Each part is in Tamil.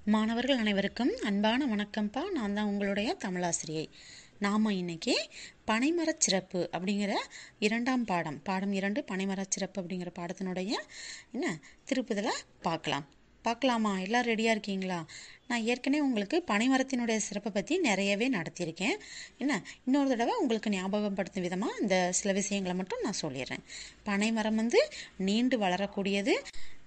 மாணவர்கள் அனைவருக்கும் அன்பான வணக்கம்ப்பா. நான் தான் உங்களுடைய தமிழாசிரியை. நாம் இன்னைக்கு பனைமரச் சிறப்பு அப்படிங்கிற இரண்டாம் பாடம் 2 பனைமரச் சிறப்பு அப்படிங்கிற பாடத்தினுடைய திருப்புதலை பார்க்கலாமா? எல்லாம் ரெடியாக இருக்கீங்களா? நான் ஏற்கனவே உங்களுக்கு பனைமரத்தினுடைய சிறப்பை பற்றி நிறையவே நடத்தியிருக்கேன். இன்னொரு தடவை உங்களுக்கு ஞாபகப்படுத்தும் விதமாக இந்த சில விஷயங்களை மட்டும் நான் சொல்லிடுறேன். பனைமரம் நீண்டு வளரக்கூடியது.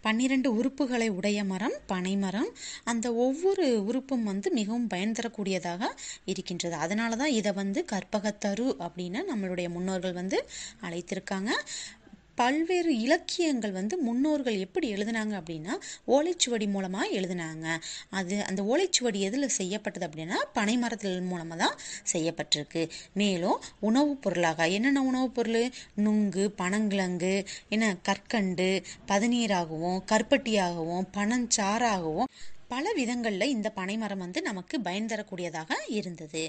12 உறுப்புகளை உடைய மரம் பனைமரம். அந்த ஒவ்வொரு உறுப்பும் மிகவும் பயன் தரக்கூடியதாக இருக்கின்றது. அதனால தான் இதை கற்பகத்தரு அப்படின்னு நம்மளுடைய முன்னோர்கள் அழைத்திருக்காங்க. பல்வேறு இலக்கியங்கள் முன்னோர்கள் எப்படி எழுதினாங்க அப்படின்னா ஓலைச்சுவடி மூலமாக எழுதினாங்க. அந்த ஓலைச்சுவடி எதில் செய்யப்பட்டது அப்படின்னா பனைமரத்தில் மூலமாக தான் செய்யப்பட்டிருக்கு. மேலும் உணவுப் பொருளாக என்னென்ன உணவுப் பொருள்? நுங்கு, பனங்கிழங்கு, கற்கண்டு, பதநீராகவும் கருப்பட்டியாகவும் பனஞ்சாறாகவும் பல விதங்களில் இந்த பனைமரம் நமக்கு பயன் தரக்கூடியதாக இருந்தது.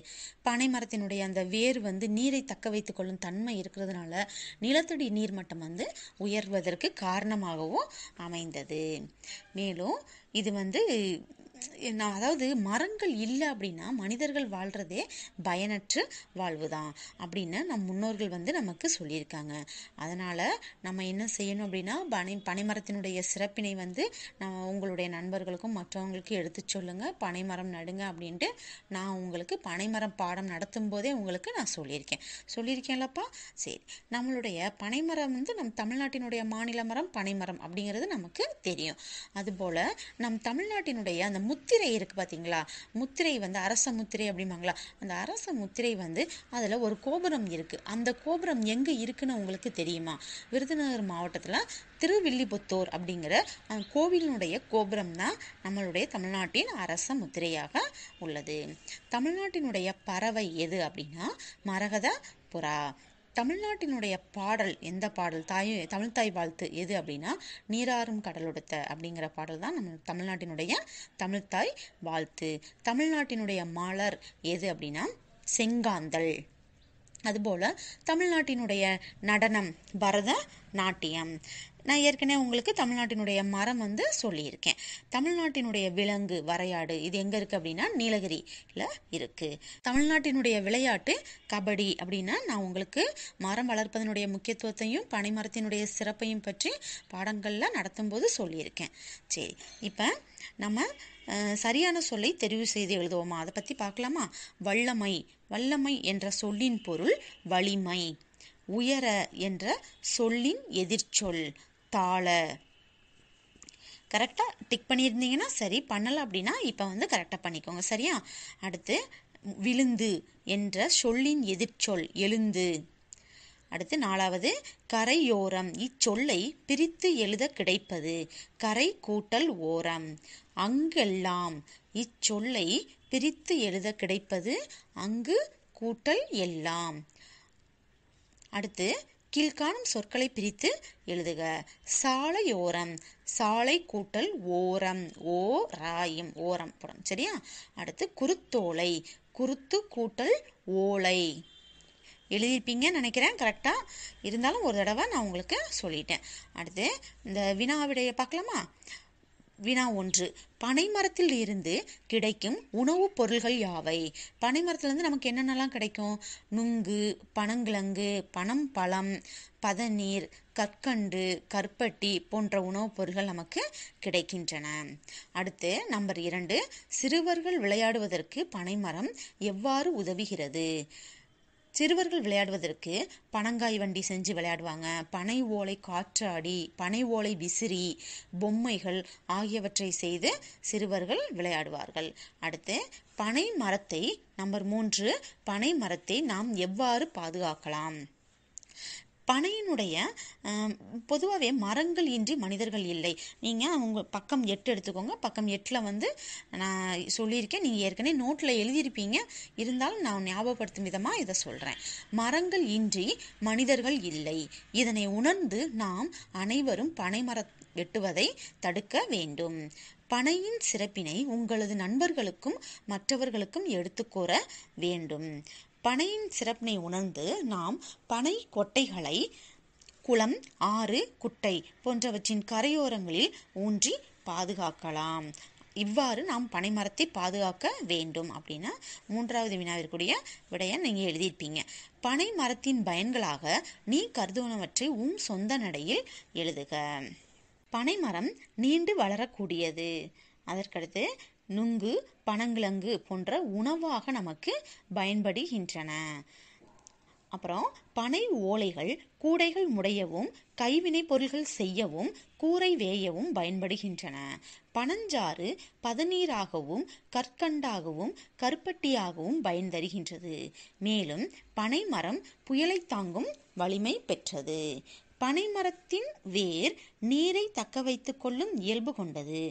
பனைமரத்தினுடைய அந்த வேர் நீரை தக்க வைத்துக் கொள்ளும் தன்மை இருக்கிறதுனால நிலத்தடி நீர்மட்டம் உயர்வதற்கு காரணமாகவும் அமைந்தது. மேலும் இது அதாவது மரங்கள் இல்லை அப்படின்னா மனிதர்கள் வாழ்றதே பயனற்ற வாழ்வுதான் அப்படின்னு நம் முன்னோர்கள் நமக்கு சொல்லியிருக்காங்க. அதனால நம்ம என்ன செய்யணும் அப்படின்னா பனைமரத்தினுடைய சிறப்பினை நம்ம உங்களுடைய நண்பர்களுக்கும் மற்றவங்களுக்கும் எடுத்து சொல்லுங்க. பனைமரம் நடுங்க அப்படின்ட்டு நான் உங்களுக்கு பனைமரம் பாடம் நடத்தும் போதே உங்களுக்கு நான் சொல்லியிருக்கேன்லப்பா. சரி, நம்மளுடைய பனைமரம் நம் தமிழ்நாட்டினுடைய மாநில மரம் பனைமரம் அப்படிங்கிறது நமக்கு தெரியும். அதுபோல நம் தமிழ்நாட்டினுடைய அந்த முத்திரை இருக்கு பார்த்தீங்களா? முத்திரை அரச முத்திரை அப்படிம்பாங்களா? அந்த அரச முத்திரை அதில் ஒரு கோபுரம் இருக்கு. அந்த கோபுரம் எங்கே இருக்குன்னு உங்களுக்கு தெரியுமா? விருதுநகர் மாவட்டத்தில் திருவில்லிபுத்தூர் அப்படிங்கிற கோவிலினுடைய கோபுரம் தான் நம்மளுடைய தமிழ்நாட்டின் அரச முத்திரையாக உள்ளது. தமிழ்நாட்டினுடைய பறவை எது அப்படின்னா மரகத புறா. தமிழ்நாட்டினுடைய பாடல் எந்த பாடல்? தமிழ்த்தாய் வாழ்த்து எது அப்படின்னா நீராறும் கடலொடுத்த அப்படிங்கிற பாடல் தான் நம்ம தமிழ்நாட்டினுடைய தமிழ்த்தாய் வாழ்த்து. தமிழ்நாட்டினுடைய மலர் எது அப்படின்னா செங்காந்தள். அதுபோல் தமிழ்நாட்டினுடைய நடனம் பரத நாட்டியம். நான் ஏற்கனவே உங்களுக்கு தமிழ்நாட்டினுடைய மரம் சொல்லியிருக்கேன். தமிழ்நாட்டினுடைய விலங்கு வரையாடு. இது எங்கே இருக்குது அப்படின்னா நீலகிரியில் இருக்குது. தமிழ்நாட்டினுடைய விளையாட்டு கபடி. அப்படின்னா நான் உங்களுக்கு மரம் வளர்ப்பதனுடைய முக்கியத்துவத்தையும் பனைமரத்தினுடைய சிறப்பையும் பற்றி பாடங்களில் நடத்தும் போது சொல்லியிருக்கேன். சரி, இப்போ நம்ம சரியான சொல்லை தெரிவு செய்து எழுதுவோமா? அதை பற்றி பார்க்கலாமா? வல்லமை. வல்லமை என்ற சொல்லின் பொருள் வலிமை. உயர என்ற சொல்லின் எதிர்ச்சொல் தாழ. கரெக்டாக டிக் பண்ணியிருந்தீங்கன்னா சரி, பண்ணலை அப்படின்னா இப்போ கரெக்டாக பண்ணிக்கோங்க. சரியா? அடுத்து விழுந்து என்ற சொல்லின் எதிர்ச்சொல் எழுந்து. அடுத்து 4வது கரையோரம். இச்சொல்லை பிரித்து எழுத கிடைப்பது கரை கூட்டல் ஓரம். அங்கெல்லாம். இச்சொல்லை பிரித்து எழுத கிடைப்பது அங்கு கூட்டல் எல்லாம். அடுத்து கீழ்காணும் சொற்களை பிரித்து எழுதுக. சாலையோரம். சாலை கூட்டல் ஓரம். ஓராயும் ஓரம் போடும். சரியா? அடுத்து குருத்தோலை. குருத்து கூட்டல் ஓலை. எழுதியிருப்பீங்கன்னு நினைக்கிறேன். கரெக்டாக இருந்தாலும் ஒரு தடவை நான் உங்களுக்கு சொல்லிட்டேன். அடுத்து இந்த வினாவிடைய பார்க்கலாமா? வினா 1. பனைமரத்தில் இருந்து கிடைக்கும் உணவுப் பொருள்கள் யாவை? பனைமரத்துலேருந்து நமக்கு என்னென்னலாம் கிடைக்கும்? நுங்கு, பனங்கிழங்கு, பனம்பழம், பதநீர், கற்கண்டு, கருப்பட்டி போன்ற உணவுப் பொருள்கள் நமக்கு கிடைக்கின்றன. அடுத்து நம்பர் 2. சிறுவர்கள் விளையாடுவதற்கு பனைமரம் எவ்வாறு உதவுகிறது? சிறுவர்கள் விளையாடுவதற்கு பனங்காய் வண்டி செஞ்சு விளையாடுவாங்க. பனை ஓலை காற்றாடி, பனை ஓலை விசிறி, பொம்மைகள் ஆகியவற்றை செய்து சிறுவர்கள் விளையாடுவார்கள். அடுத்து பனை மரத்தை நம்பர் 3. பனை மரத்தை நாம் எவ்வாறு பாதுகாக்கலாம்? பனையினுடைய பொதுவாகவே மரங்கள் இன்றி மனிதர்கள் இல்லை. நீங்கள் உங்கள் பக்கம் 8 எடுத்துக்கோங்க. பக்கம் 8ல் நான் சொல்லியிருக்கேன். நீங்கள் ஏற்கனவே நோட்டில் எழுதியிருப்பீங்க. இருந்தாலும் நான் ஞாபகப்படுத்தும் விதமாக இதை சொல்கிறேன். மரங்கள் இன்றி மனிதர்கள் இல்லை. இதனை உணர்ந்து நாம் அனைவரும் பனைமரம் வெட்டுவதை தடுக்க வேண்டும். பனையின் சிறப்பினை உங்களது நண்பர்களுக்கும் மற்றவர்களுக்கும் எடுத்துக்கூற வேண்டும். பனையின் சிறப்பினை உணர்ந்து நாம் பனை கொட்டைகளை குளம், ஆறு, குட்டை போன்றவற்றின் கரையோரங்களில் ஊன்றி பாதுகாக்கலாம். இவ்வாறு நாம் பனைமரத்தை பாதுகாக்க வேண்டும் அப்படின்னா 3வது வினாவிற்குரிய விடையை நீங்கள் எழுதியிருப்பீங்க. பனை மரத்தின் பயன்களாக நீ கருதுவனவற்றை சொந்த நடையில் எழுதுக. பனைமரம் நீண்டு வளரக்கூடியது. அதற்கடுத்து நுங்கு, பனங்கிழங்கு போன்ற உணவாக நமக்கு பயன்படுகின்றன. அப்புறம் பனை ஓலைகள் கூடைகள் முடையவும் கைவினை பொருள்கள் செய்யவும் கூரை வேயவும் பயன்படுகின்றன. பனஞ்சாறு பதநீராகவும் கற்கண்டாகவும் கருப்பட்டியாகவும் பயன் தருகின்றது. மேலும் பனை மரம் புயலை தாங்கும் வலிமை பெற்றது. பனைமரத்தின் வேர் நீரை தக்க வைத்துக் கொள்ளும் இயல்பு கொண்டது.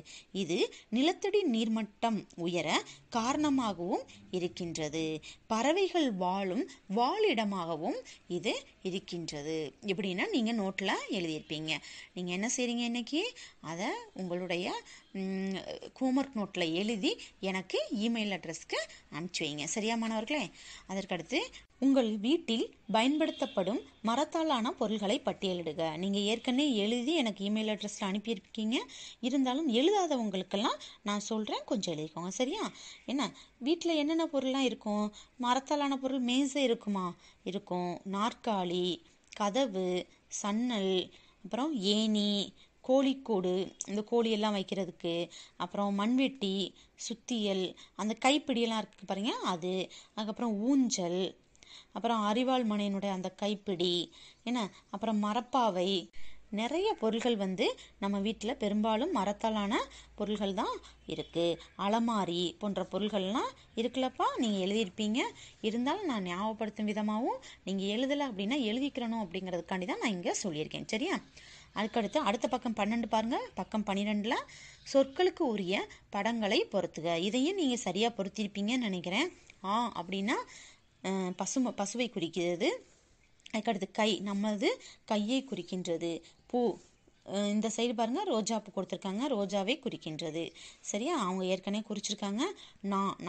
இது நிலத்தடி நீர்மட்டம் உயர காரணமாகவும் இருக்கின்றது. பறவைகள் வாழும் வாழிடமாகவும் இது இருக்கின்றது. இப்படின்னா நீங்கள் நோட்டில் எழுதியிருப்பீங்க. நீங்கள் என்ன செய்றீங்க, இன்னைக்கு அதை உங்களுடைய ஹோம்ஒர்க் நோட்டில் எழுதி எனக்கு இமெயில் அட்ரஸ்க்கு அனுப்பிச்சி வைங்க. சரியா மாணவர்களே? அதற்கடுத்து உங்கள் வீட்டில் பயன்படுத்தப்படும் மரத்தாலான பொருள்களை பட்டியலிடுக. நீங்கள் ஏற்கனவே எழுதி எனக்கு இமெயில் அட்ரஸில் அனுப்பியிருக்கீங்க. இருந்தாலும் எழுதாதவங்களுக்கெல்லாம் நான் சொல்கிறேன், கொஞ்சம் எழுதிக்கோங்க. சரியா? என்ன வீட்டில் என்னென்ன பொருள்லாம் இருக்கும்? மரத்தாலான பொருள் மேசை இருக்குமா? இருக்கும். நாற்காலி, கதவு, சன்னல், அப்புறம் ஏணி, கோழிக்கூடு, இந்த கோழியெல்லாம் வைக்கிறதுக்கு, அப்புறம் மண்வெட்டி, சுத்தியல், அந்த கைப்பிடியெல்லாம் இருக்குது பாருங்க அது, அதுக்கப்புறம் ஊஞ்சல், அப்புறம் அரிவாள் மனையினுடைய அந்த கைப்பிடி, என்ன, அப்புறம் மரப்பாவை, நிறைய பொருள்கள் நம்ம வீட்டில் பெரும்பாலும் மரத்தாலான பொருள்கள் தான் இருக்குது. அலமாரி போன்ற பொருள்கள்லாம் இருக்குல்லப்பா, நீங்கள் எழுதியிருப்பீங்க. இருந்தாலும் நான் ஞாபகப்படுத்தும் விதமாகவும் நீங்கள் எழுதலை அப்படின்னா எழுதிக்கிறணும் அப்படிங்கிறதுக்காண்டி தான் நான் இங்கே சொல்லியிருக்கேன். சரியா? அதுக்கடுத்து அடுத்த பக்கம் 12 பாருங்க. பக்கம் 12 சொற்களுக்கு உரிய படங்களை பொறுத்துக. இதையும் நீங்கள் சரியாக பொருத்திருப்பீங்கன்னு நினைக்கிறேன். அப்படின்னா பசுவை குறிக்கிறது. அதுக்கடுத்து கை, நமது கையை குறிக்கின்றது. பூ, இந்த சைடு பாருங்க ரோஜா பூ கொடுத்துருக்காங்க, ரோஜாவை குறிக்கின்றது. சரியா? அவங்க ஏற்கனவே குறிச்சிருக்காங்க.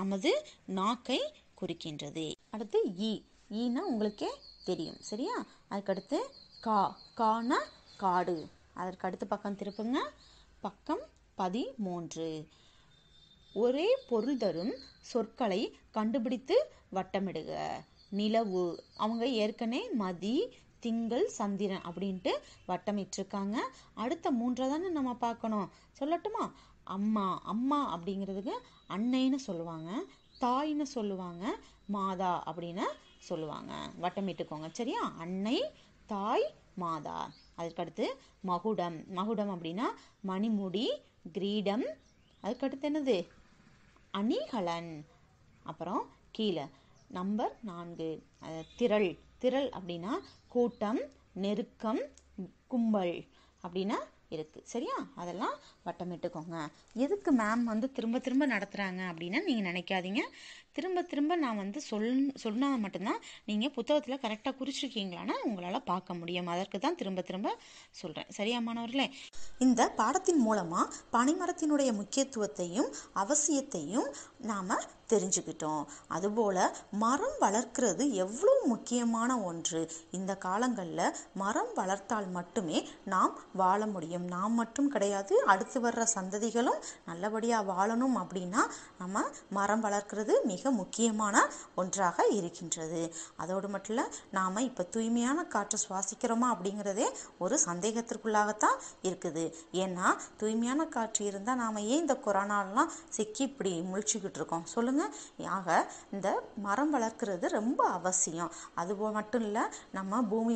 நமது நாக்கை குறிக்கின்றது. அடுத்து ஈனா உங்களுக்கே தெரியும். சரியா? அதுக்கடுத்து கானா காடு. அதற்கு அடுத்து பக்கம் திருப்புங்க. பக்கம் 13. ஒரே பொருள் தரும் சொற்களை கண்டுபிடித்து வட்டமிடுக. நிலவு, அவங்க ஏற்கனவே மதி, திங்கள், சந்திரன் அப்படின்ட்டு வட்டமிட்டிருக்காங்க. அடுத்த 3 தானே நம்ம பார்க்கணும். சொல்லட்டுமா? அம்மா அப்படிங்கிறதுக்கு அன்னைன்னு சொல்லுவாங்க, தாய்ன்னு சொல்லுவாங்க, மாதா அப்படின்னு சொல்லுவாங்க. வட்டமிட்டுக்கோங்க. சரியா? அன்னை, தாய், மாதா. அதுக்கடுத்து மகுடம் அப்படின்னா மணிமுடி, கிரீடம். அதுக்கடுத்து என்னது? அணிகலன். அப்புறம் கீழே நம்பர் 4 திரள் அப்படின்னா கூட்டம், நெருக்கம், கும்பல் அப்படின்னா இருக்கு. சரியா? அதெல்லாம் வட்டமிட்டுக்கோங்க. எதுக்கு மேம் திரும்ப திரும்ப நடத்துகிறாங்க அப்படின்னு நீங்கள் நினைக்காதீங்க. திரும்ப நான் சொன்னால் மட்டும்தான் நீங்கள் புத்தகத்தில் கரெக்டாக குறிச்சிருக்கீங்களான்னு உங்களால் பார்க்க முடியும். அதற்கு தான் திரும்ப சொல்கிறேன். சரியா மாணவர்களே? இந்த பாடத்தின் மூலமாக பனைமரத்தினுடைய முக்கியத்துவத்தையும் அவசியத்தையும் நாம் தெரிஞ்சுக்கிட்டோம். அதுபோல் மரம் வளர்க்கிறது எவ்வளோ முக்கியமான ஒன்று. இந்த காலங்களில் மரம் வளர்த்தால் மட்டுமே நாம் வாழ முடியும். நாம் மட்டும் கிடையாது, அடுத்து வர்ற சந்ததிகளும் நல்லபடியாக வாழணும் அப்படின்னா நம்ம மரம் வளர்க்கிறது மிக முக்கியமான ஒன்றாக இருக்கின்றது. அதோடு மட்டும் இல்லை, நாம் இப்போ தூய்மையான காற்று சுவாசிக்கிறோமா அப்படிங்கிறதே ஒரு சந்தேகத்திற்குள்ளாகத்தான் இருக்குது. ஏன்னா தூய்மையான காற்று இருந்தால் நாம் ஏன் இந்த கொரோனாலாம் சிக்கி இப்படி முழிச்சுக்கிட்டு இருக்கோம் சொல்லுங்க. ஆக இந்த மரம் வளர்க்கிறது ரொம்ப அவசியம். அதுபோல் மட்டும் இல்லை, நம்ம பூமி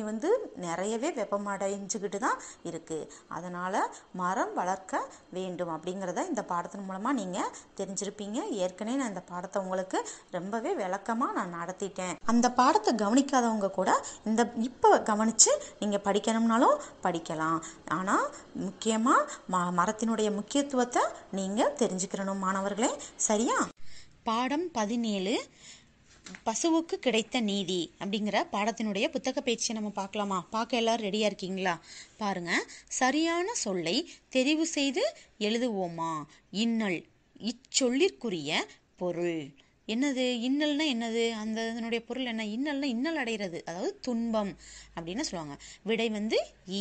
நிறையவே வெப்பமடைஞ்சுக்கிட்டு தான் இருக்குது. அதனால் மரம் வளர்க்க வேண்டும் அப்படிங்கிறத இந்த பாடத்தின் மூலமாக நீங்கள் தெரிஞ்சிருப்பீங்க. ஏற்கனவே நான் இந்த பாடத்தை உங்களுக்கு ரொம்பவே விளக்கமாக நான் நடத்திட்டேன். அந்த பாடத்தை கவனிக்காதவங்க கூட இப்போ கவனித்து நீங்கள் படிக்கணும்னாலும் படிக்கலாம். ஆனால் முக்கியமாக மரத்தினுடைய முக்கியத்துவத்தை நீங்கள் தெரிஞ்சுக்கிறணும் மாணவர்களே. சரியா? பாடம் 17 பசுவுக்கு கிடைத்த நீதி அப்படிங்கிற பாடத்தினுடைய புத்தக பேச்சை நம்ம பார்க்கலாமா? பார்க்க எல்லாரும் ரெடியாக இருக்கீங்களா? பாருங்க. சரியான சொல்லை தெரிவு செய்து எழுதுவோமா? இன்னல், இச்சொல்லிற்குரிய பொருள் என்னது? இன்னல்னா என்னது? அதனுடைய பொருள் என்ன? இன்னல்னா இன்னல் அடைகிறது, அதாவது துன்பம் அப்படின்னு சொல்லுவாங்க. விடை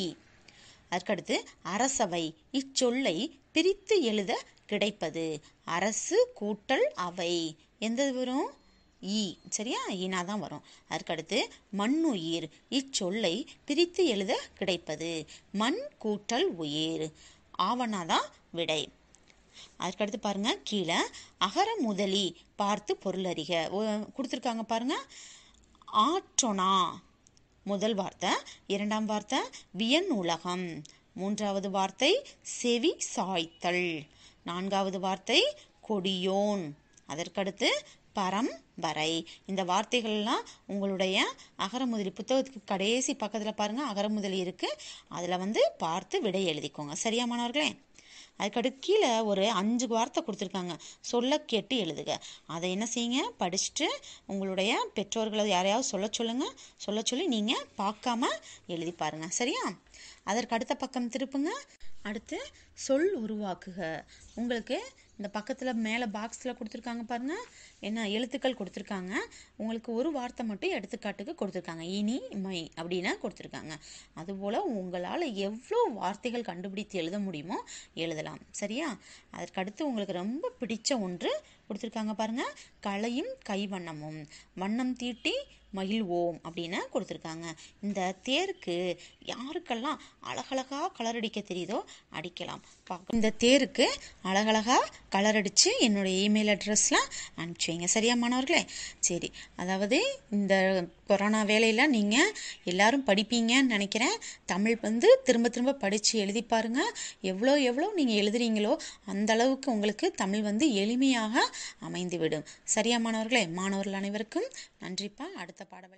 ஈ. அதற்கடுத்து அரசவை, இச்சொல்லை பிரித்து எழுத கிடைப்பது. அரசு கூட்டல் அவை எந்த வரும்? ஈ. சரியா? ஈனா தான் வரும். அதற்கடுத்து மண்ணுயிர் இச்சொல்லை பிரித்து எழுத கிடைப்பது. மண் கூட்டல் உயிர். ஆவணா தான் விடை. அதுக்கடுத்து பாருங்க, கீழே அகர முதலி பார்த்து பொருள் அறிக கொடுத்துருக்காங்க பாருங்க. ஆற்றொணா முதல் வார்த்தை, இரண்டாம் வார்த்தை வியன் உலகம், மூன்றாவது வார்த்தை செவி சாய்த்தல், நான்காவது வார்த்தை கொடியோன், அதற்கடுத்து பரம் வரை. இந்த வார்த்தைகள்லாம் உங்களுடைய அகரமுதலி புத்தகத்துக்கு கடைசி பக்கத்தில் பாருங்க, அகரமுதலி இருக்கு. அதில் பார்த்து விடை எழுதிக்கோங்க. சரியா மாணவர்களே? அதுக்கடுத்து கீழே ஒரு 5 வார்த்தை கொடுத்துருக்காங்க. சொல்ல கேட்டு எழுதுக. அதை என்ன செய்யுங்க, படிச்சுட்டு உங்களுடைய பெற்றோர்களை யாரையாவது சொல்ல சொல்லி நீங்கள் பார்க்காம எழுதி பாருங்க. சரியா? அதற்கு அடுத்த பக்கம் திருப்புங்க. அடுத்து சொல் உருவாக்குக. உங்களுக்கு இந்த பக்கத்தில் மேலே பாக்ஸில் கொடுத்துருக்காங்க பாருங்க, என்ன எழுத்துக்கள் கொடுத்துருக்காங்க. உங்களுக்கு ஒரு வார்த்தை மட்டும் எடுத்துக்காட்டுக்கு கொடுத்துருக்காங்க. இனி மை அப்படின்னு கொடுத்துருக்காங்க. அதுபோல் உங்களால் எவ்வளோ வார்த்தைகள் கண்டுபிடித்து எழுத முடியுமோ எழுதலாம். சரியா? அதற்கடுத்து உங்களுக்கு ரொம்ப பிடிச்ச ஒன்று கொடுத்துருக்காங்க பாருங்க, கலையும் கைவண்ணமும், வண்ணம் தீட்டி மகிழ்வோம் அப்படின்னு கொடுத்துருக்காங்க. இந்த தேருக்கு யாருக்கெல்லாம் அழகழகா கலர் அடிக்க தெரியுதோ அடிக்கலாம். இந்த தேருக்கு அழகழகா கலர் அடித்து என்னுடைய இமெயில் அட்ரஸில் அனுப்பிச்சி வைங்க. சரியா மாணவர்களே? சரி, அதாவது இந்த கொரோனா வேலையில் நீங்கள் எல்லாரும் படிப்பீங்கன்னு நினைக்கிறேன். தமிழ் திரும்ப திரும்ப படித்து எழுதி பாருங்கள். எவ்வளோ நீங்கள் எழுதுறீங்களோ அந்த அளவுக்கு உங்களுக்கு தமிழ் எளிமையாக அமைந்துவிடும். சரியா மாணவர்களே? மாணவர்கள் அனைவருக்கும் நன்றிப்பா. அடுத்த பாடம்